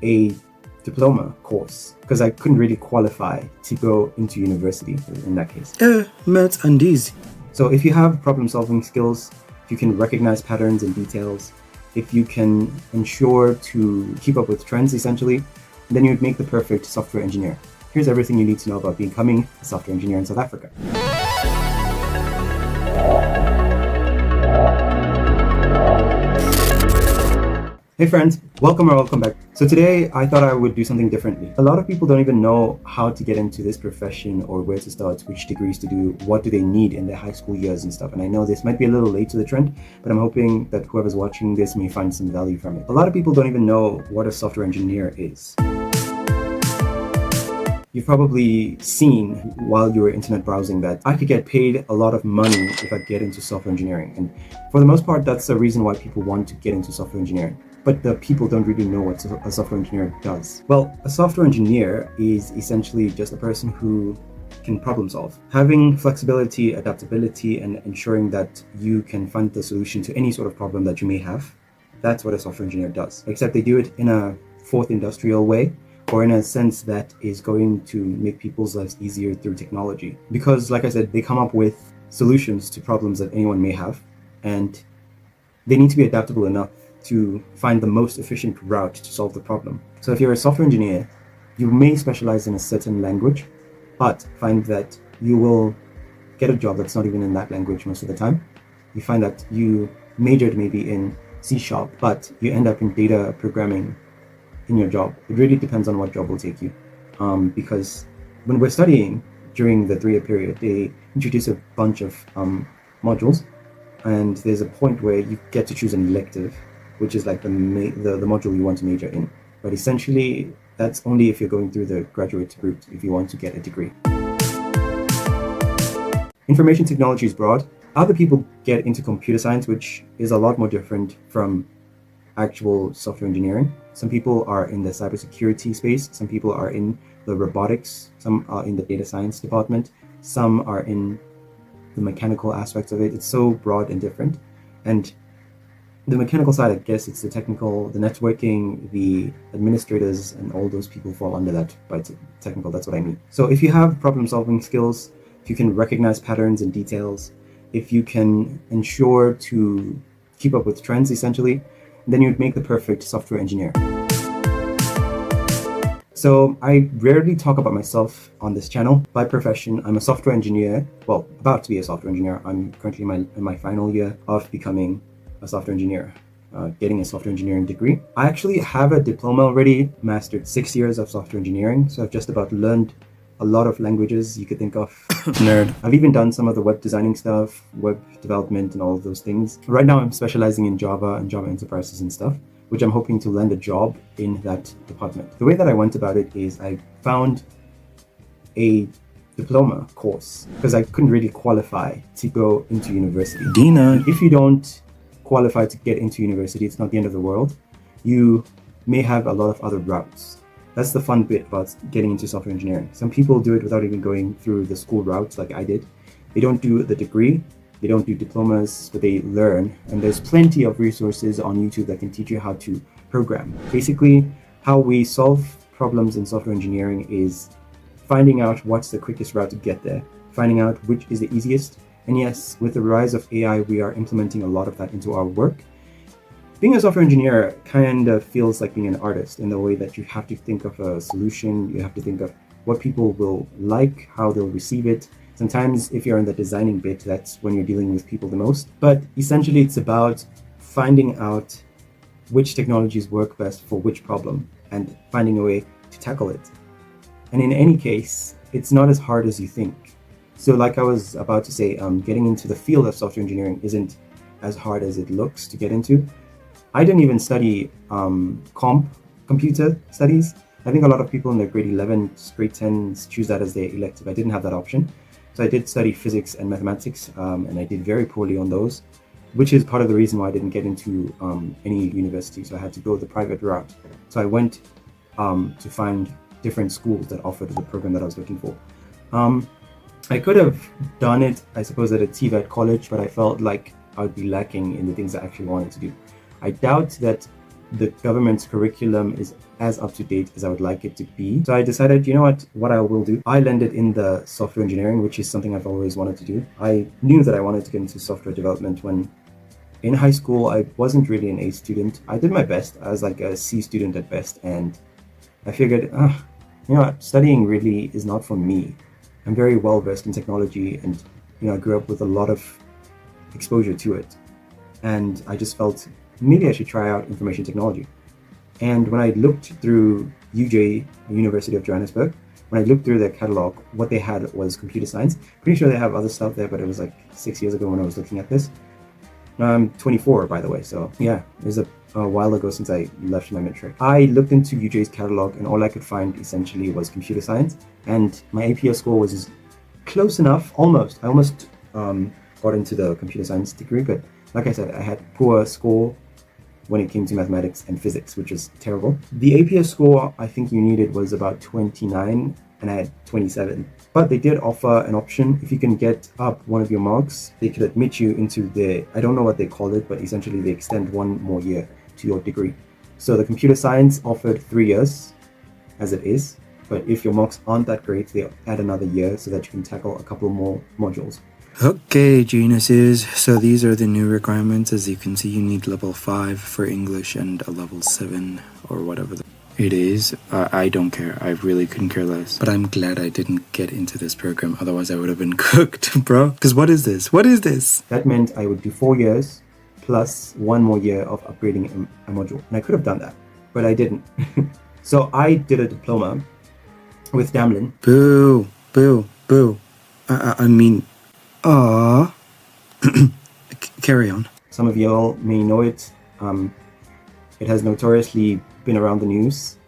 a diploma course because I couldn't really qualify to go into university in that case. Maths and easy. So if you have problem solving skills, if you can recognize patterns and details, if you can ensure to keep up with trends essentially, then you'd make the perfect software engineer. Here's everything you need to know about becoming a software engineer in South Africa. Hey friends, welcome back. So today I thought I would do something differently. A lot of people don't even know how to get into this profession or where to start, which degrees to do, what do they need in their high school years and stuff. And I know this might be a little late to the trend, but I'm hoping that whoever's watching this may find some value from it. A lot of people don't even know what a software engineer is. You've probably seen while you were internet browsing that I could get paid a lot of money if I get into software engineering. And for the most part, that's the reason why people want to get into software engineering. But the people don't really know what a software engineer does. Well, a software engineer is essentially just a person who can problem solve. Having flexibility, adaptability, and ensuring that you can find the solution to any sort of problem that you may have. That's what a software engineer does. Except they do it in a fourth industrial way, or in a sense that is going to make people's lives easier through technology. Because, like I said, they come up with solutions to problems that anyone may have, and they need to be adaptable enough to find the most efficient route to solve the problem. So if you're a software engineer, you may specialize in a certain language, but find that you will get a job that's not even in that language most of the time. You find that you majored maybe in C#, but you end up in data programming in your job. It really depends on what job will take you. Because when we're studying during the 3-year period, they introduce a bunch of modules, and there's a point where you get to choose an elective, which is like the module you want to major in. But essentially, that's only if you're going through the graduate route, if you want to get a degree. Information technology is broad. Other people get into computer science, which is a lot more different from actual software engineering. Some people are in the cybersecurity space, some people are in the robotics, some are in the data science department, some are in the mechanical aspects of it. It's so broad and different. And the mechanical side, I guess it's the technical, the networking, the administrators, and all those people fall under that. By technical, that's what I mean. So if you have problem solving skills, if you can recognize patterns and details, if you can ensure to keep up with trends essentially, then you'd make the perfect software engineer. So I rarely talk about myself on this channel. By profession, I'm a software engineer. Well, about to be a software engineer. I'm currently in my final year of becoming a software engineer, getting a software engineering degree. I actually have a diploma already, mastered 6 years of software engineering. So I've just about learned a lot of languages you could think of. Nerd. I've even done some of the web designing stuff, web development and all of those things. Right now I'm specializing in Java and Java enterprises and stuff, which I'm hoping to land a job in that department. The way that I went about it is I found a diploma course because I couldn't really qualify to go into university. Dina. If you don't qualify to get into university, it's not the end of the world. You may have a lot of other routes. That's the fun bit about getting into software engineering. Some people do it without even going through the school routes like I did. They don't do the degree, they don't do diplomas, but they learn. And there's plenty of resources on YouTube that can teach you how to program. Basically, how we solve problems in software engineering is finding out what's the quickest route to get there, finding out which is the easiest. And yes, with the rise of AI, we are implementing a lot of that into our work. Being a software engineer kind of feels like being an artist in the way that you have to think of a solution, you have to think of what people will like, how they'll receive it. Sometimes if you're in the designing bit, that's when you're dealing with people the most. But essentially it's about finding out which technologies work best for which problem and finding a way to tackle it. And in any case, it's not as hard as you think. So like I was about to say, getting into the field of software engineering isn't as hard as it looks to get into. I didn't even study computer studies. I think a lot of people in their grade 11s, grade 10s choose that as their elective. I didn't have that option. So I did study physics and mathematics, and I did very poorly on those, which is part of the reason why I didn't get into any university. So I had to go the private route. So I went to find different schools that offered the program that I was looking for. I could have done it, I suppose, at a TVET college, but I felt like I would be lacking in the things I actually wanted to do. I doubt that the government's curriculum is as up to date as I would like it to be. So I decided, you know what I will do? I landed in the software engineering, which is something I've always wanted to do. I knew that I wanted to get into software development when in high school. I wasn't really an A student. I did my best. I was like a C student at best, and I figured, studying really is not for me. I'm very well versed in technology, and I grew up with a lot of exposure to it. And I just felt maybe I should try out information technology. And when I looked through UJ, University of Johannesburg, when I looked through their catalog, what they had was computer science. Pretty sure they have other stuff there, but it was like 6 years ago when I was looking at this. Now I'm 24, by the way, so yeah, it was a while ago since I left my matric. I looked into UJ's catalog, and all I could find essentially was computer science, and my APS score was close enough, almost. I almost got into the computer science degree, but like I said, I had poor score when it came to mathematics and physics, which was terrible. The APS score I think you needed was about 29, and I had 27. But they did offer an option. If you can get up one of your marks, they could admit you into I don't know what they call it, but essentially they extend one more year to your degree. So the computer science offered 3 years as it is, but if your marks aren't that great, they add another year so that you can tackle a couple more modules. Okay, geniuses, so these are the new requirements. As you can see, you need level 5 for English and a level 7 or whatever it is. I don't care. I really couldn't care less. But I'm glad I didn't get into this program. Otherwise, I would have been cooked, bro. Because what is this? What is this? That meant I would do 4 years plus 1 more year of upgrading a module. And I could have done that, but I didn't. So I did a diploma with Damlin. Boo, boo, boo. I mean... Aww. Carry on. Some of y'all may know it. It has notoriously been around the news.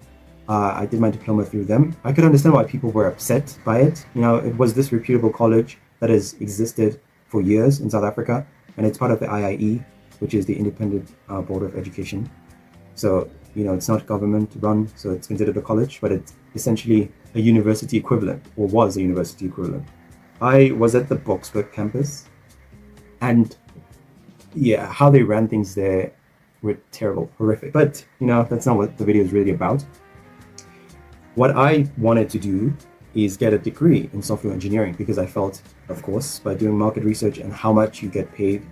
I did my diploma through them. I could understand why people were upset by it. It was this reputable college that has existed for years in South Africa, and it's part of the IIE, which is the Independent Board of Education. So, it's not government run, so it's considered a college, but it's essentially a university equivalent, or was a university equivalent. I was at the Boksburg campus, and yeah, how they ran things there were terrible, horrific. But, that's not what the video is really about. What I wanted to do is get a degree in software engineering, because I felt, of course, by doing market research and how much you get paid,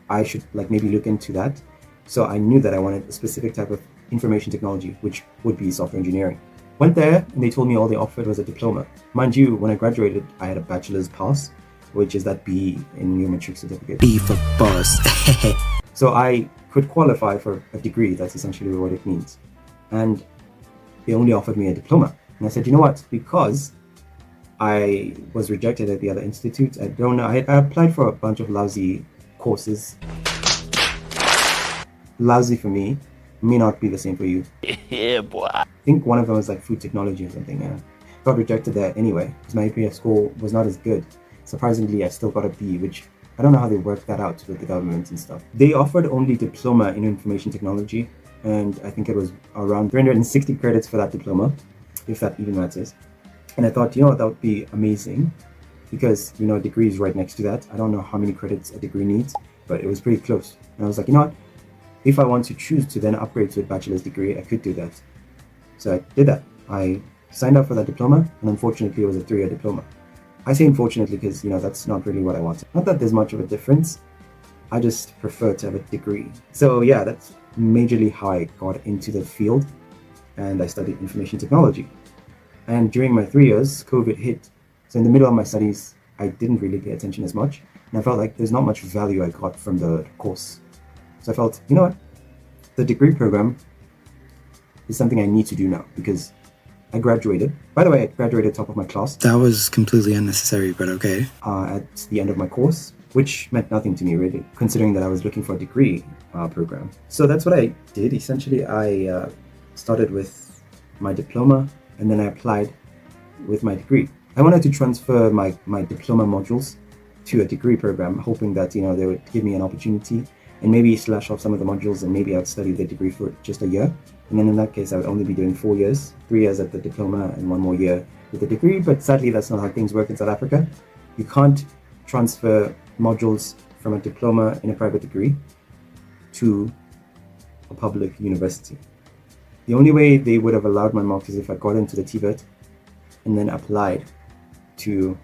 I should maybe look into that. So I knew that I wanted a specific type of information technology, which would be software engineering. Went there, and they told me all they offered was a diploma. Mind you, when I graduated, I had a bachelor's pass, which is that B in your matric certificate. B for boss. So I could qualify for a degree. That's essentially what it means. And they only offered me a diploma. And I said, you know what? Because I was rejected at the other institute, I don't know. I applied for a bunch of lousy courses. Lousy for me. May not be the same for you. Yeah, boy. I think one of them was like food technology or something. Got rejected there anyway because my APS score was not as good. Surprisingly, I still got a B, which I don't know how they worked that out with the government and stuff. They offered only diploma in information technology, and I think it was around 360 credits for that diploma, if that even matters. And I thought, that would be amazing because, a degree is right next to that. I don't know how many credits a degree needs, but it was pretty close. And I was like, what? If I want to choose to then upgrade to a bachelor's degree, I could do that. So I did that. I signed up for that diploma, and unfortunately it was a 3-year diploma. I say unfortunately because, that's not really what I wanted. Not that there's much of a difference. I just prefer to have a degree. So yeah, that's majorly how I got into the field, and I studied information technology. And during my 3 years, COVID hit. So in the middle of my studies, I didn't really pay attention as much, and I felt like there's not much value I got from the course. So I felt, the degree program is something I need to do now because I graduated. By the way, I graduated top of my class. That was completely unnecessary, but okay. At the end of my course, which meant nothing to me really, considering that I was looking for a degree program. So that's what I did. Essentially, I started with my diploma, and then I applied with my degree. I wanted to transfer my diploma modules to a degree program, hoping that, they would give me an opportunity and maybe slash off some of the modules, and maybe I'd study the degree for just a year. And then in that case, I would only be doing 4 years, 3 years at the diploma and 1 more year with the degree. But sadly, that's not how things work in South Africa. You can't transfer modules from a diploma in a private degree to a public university. The only way they would have allowed my marks is if I got into the TVET and then applied to,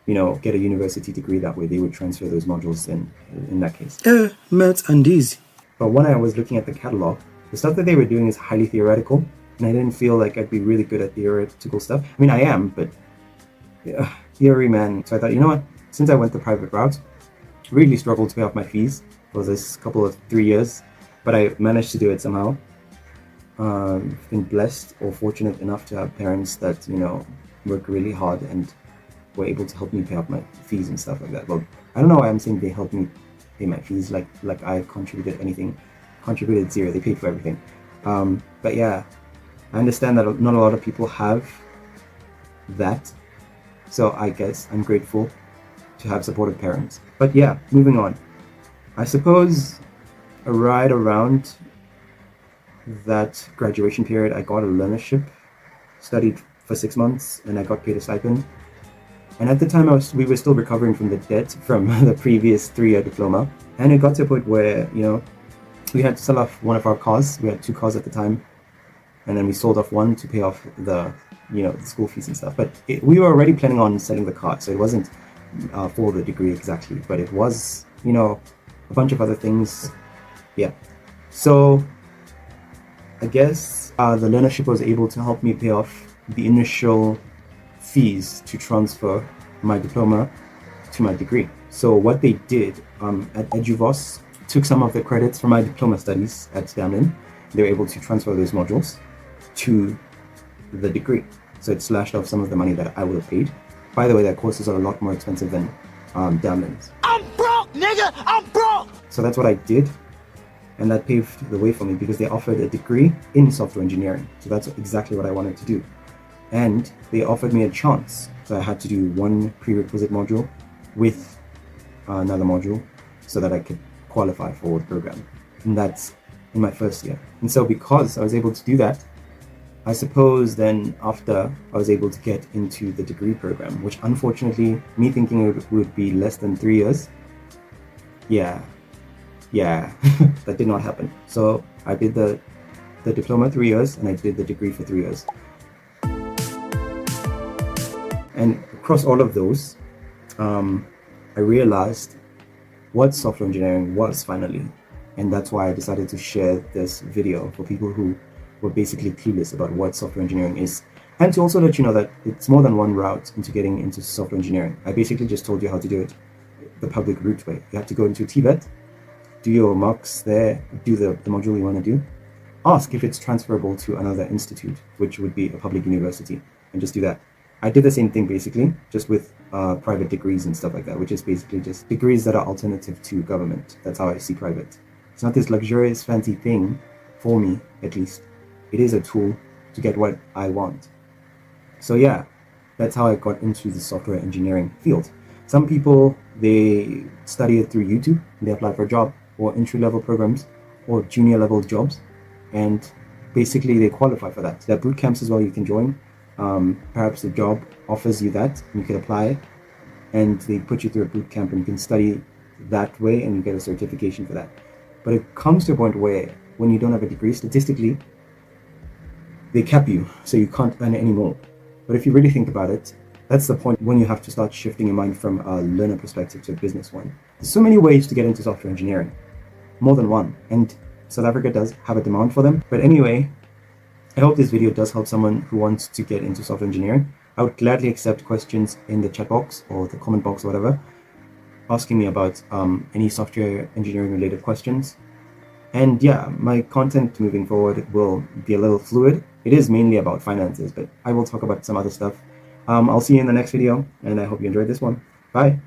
get a university degree that way. They would transfer those modules in that case. Maths and easy. But when I was looking at the catalog, the stuff that they were doing is highly theoretical, and I didn't feel like I'd be really good at theoretical stuff. I mean, I am, but theory, man. So I thought, you know what? Since I went the private route, really struggled to pay off my fees for this couple of 3 years, but I managed to do it somehow. Been blessed or fortunate enough to have parents that, work really hard and were able to help me pay off my fees and stuff like that. Well, I don't know why I'm saying they helped me pay my fees like I contributed anything. Contributed zero. They paid for everything. But yeah, I understand that not a lot of people have that. So I guess I'm grateful to have supportive parents. But yeah, moving on. I suppose right around that graduation period, I got a learnership, studied for 6 months, and I got paid a stipend. And at the time, we were still recovering from the debt from the previous 3-year diploma. And it got to a point where, we had to sell off one of our cars. We had 2 cars at the time. And then we sold off one to pay off the school fees and stuff. But we were already planning on selling the car. So it wasn't for the degree exactly. But it was, a bunch of other things. Yeah. So I guess the learnership was able to help me pay off the initial fees to transfer my diploma to my degree. So what they did at Eduvos took some of the credits from my diploma studies at Stamlin. They were able to transfer those modules to the degree. So it slashed off some of the money that I would have paid. By the way, their courses are a lot more expensive than Damlin's. I'm broke, nigga! I'm broke! So that's what I did. And that paved the way for me because they offered a degree in software engineering. So that's exactly what I wanted to do. And they offered me a chance. So I had to do one prerequisite module with another module so that I could qualify for the program. And that's in my first year. And so because I was able to do that, I suppose then after I was able to get into the degree program, which unfortunately, me thinking it would be less than 3 years, yeah, that did not happen. So I did the diploma 3 years and I did the degree for 3 years. And across all of those, I realized what software engineering was finally. And that's why I decided to share this video for people who were basically clueless about what software engineering is. And to also let you know that it's more than one route into getting into software engineering. I basically just told you how to do it the public route way. You have to go into TVET, do your marks there, do the module you want to do, ask if it's transferable to another institute, which would be a public university, and just do that. I did the same thing basically, just with private degrees and stuff like that, which is basically just degrees that are alternative to government. That's how I see private. It's not this luxurious fancy thing, for me at least. It is a tool to get what I want. So yeah, that's how I got into the software engineering field. Some people, they study it through YouTube, they apply for a job, or entry-level programs, or junior-level jobs, and basically they qualify for that. There are boot camps as well you can join. Perhaps the job offers you that, and you can apply, and they put you through a boot camp, and you can study that way, and you get a certification for that. But it comes to a point where, when you don't have a degree, statistically, they cap you, so you can't earn any more. But if you really think about it, that's the point when you have to start shifting your mind from a learner perspective to a business one. There's so many ways to get into software engineering, more than one, and South Africa does have a demand for them. But anyway, I hope this video does help someone who wants to get into software engineering. I would gladly accept questions in the chat box or the comment box or whatever, asking me about any software engineering related questions. And yeah, my content moving forward will be a little fluid. It is mainly about finances, but I will talk about some other stuff. I'll see you in the next video, and I hope you enjoyed this one. Bye.